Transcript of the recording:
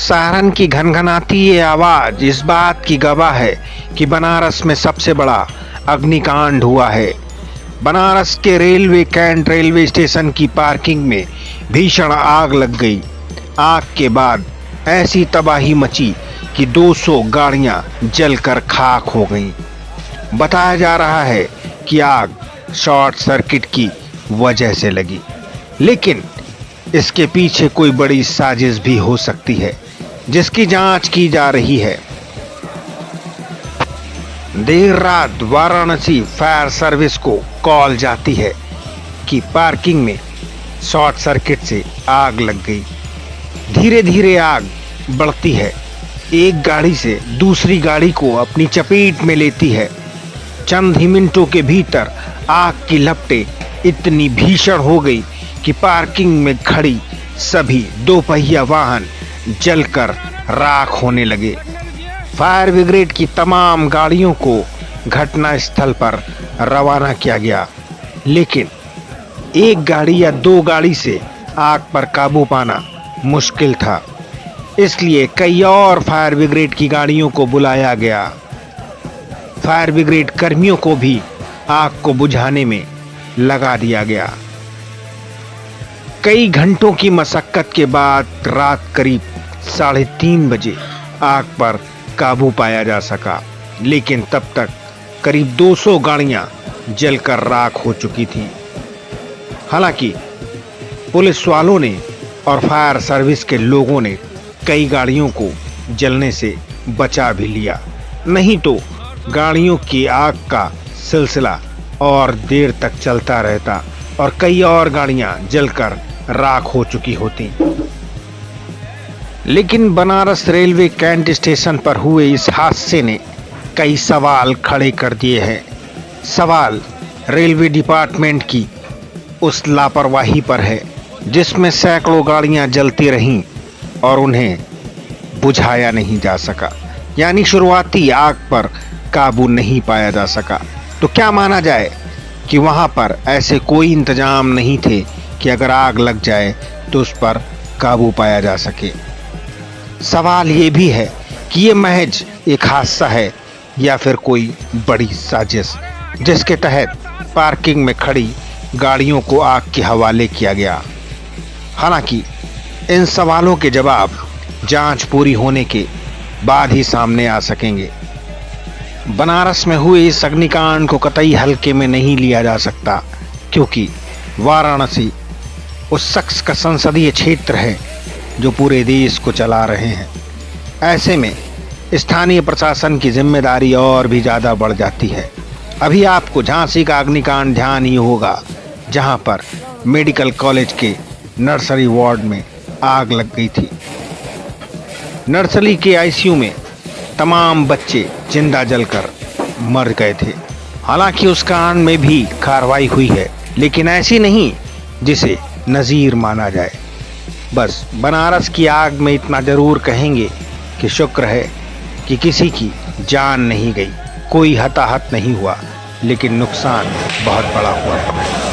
Siren की घनघनाती ये आवाज इस बात की गवाह है कि बनारस में सबसे बड़ा अग्निकांड हुआ है। बनारस के रेलवे कैंट रेलवे स्टेशन की पार्किंग में भीषण आग लग गई। आग के बाद ऐसी तबाही मची कि 200 गाड़ियां जलकर खाक हो गईं। बताया जा रहा है कि आग शॉर्ट सर्किट की वजह से लगी, लेकिन इसके पीछे कोई बड़ी साजिश भी हो सकती है, जिसकी जांच की जा रही है। देर रात वाराणसी फायर सर्विस को कॉल जाती है कि पार्किंग में शॉर्ट सर्किट से आग लग गई। धीरे धीरे आग बढ़ती है, एक गाड़ी से दूसरी गाड़ी को अपनी चपेट में लेती है। चंद ही मिनटों के भीतर आग की लपटें इतनी भीषण हो गई कि पार्किंग में खड़ी सभी दोपहिया वाहन जलकर राख होने लगे। फायर ब्रिगेड की तमाम गाड़ियों को घटना स्थल पर रवाना किया गया, लेकिन एक गाड़ी या 2 गाड़ी से आग पर काबू पाना मुश्किल था। इसलिए कई और फायर ब्रिगेड की गाड़ियों को बुलाया गया। फायर ब्रिगेड कर्मियों को भी आग को बुझाने में लगा दिया गया। कई घंटों की मशक्कत के बाद रात करीब 3:30 बजे आग पर काबू पाया जा सका, लेकिन तब तक करीब 200 गाड़ियां जलकर राख हो चुकी थीं। हालांकि पुलिस वालों ने और फायर सर्विस के लोगों ने कई गाड़ियों को जलने से बचा भी लिया, नहीं तो गाड़ियों की आग का सिलसिला और देर तक चलता रहता और कई और गाड़ियां जलकर राख हो चुकी होती। लेकिन बनारस रेलवे कैंट स्टेशन पर हुए इस हादसे ने कई सवाल खड़े कर दिए हैं। सवाल रेलवे डिपार्टमेंट की उस लापरवाही पर है, जिसमें सैकड़ों गाड़ियां जलती रहीं और उन्हें बुझाया नहीं जा सका, यानी शुरुआती आग पर काबू नहीं पाया जा सका। तो क्या माना जाए कि वहां पर ऐसे कोई इंतजाम नहीं थे कि अगर आग लग जाए तो उस पर काबू पाया जा सके। सवाल ये भी है कि ये महज एक हादसा है या फिर कोई बड़ी साजिश, जिसके तहत पार्किंग में खड़ी गाड़ियों को आग के हवाले किया गया। हालांकि इन सवालों के जवाब जांच पूरी होने के बाद ही सामने आ सकेंगे। बनारस में हुए इस अग्निकांड को कतई हल्के में नहीं लिया जा सकता, क्योंकि वाराणसी उस शख्स का संसदीय क्षेत्र है जो पूरे देश को चला रहे हैं। ऐसे में स्थानीय प्रशासन की जिम्मेदारी और भी ज़्यादा बढ़ जाती है। अभी आपको झांसी का अग्निकांड ध्यान ही होगा, जहां पर मेडिकल कॉलेज के नर्सरी वार्ड में आग लग गई थी। नर्सरी के आईसीयू में तमाम बच्चे जिंदा जलकर मर गए थे। हालांकि उस कांड में भी कार्रवाई हुई है, लेकिन ऐसी नहीं जिसे नज़ीर माना जाए। बस बनारस की आग में इतना जरूर कहेंगे कि शुक्र है कि किसी की जान नहीं गई, कोई हताहत नहीं हुआ, लेकिन नुकसान बहुत बड़ा हुआ है।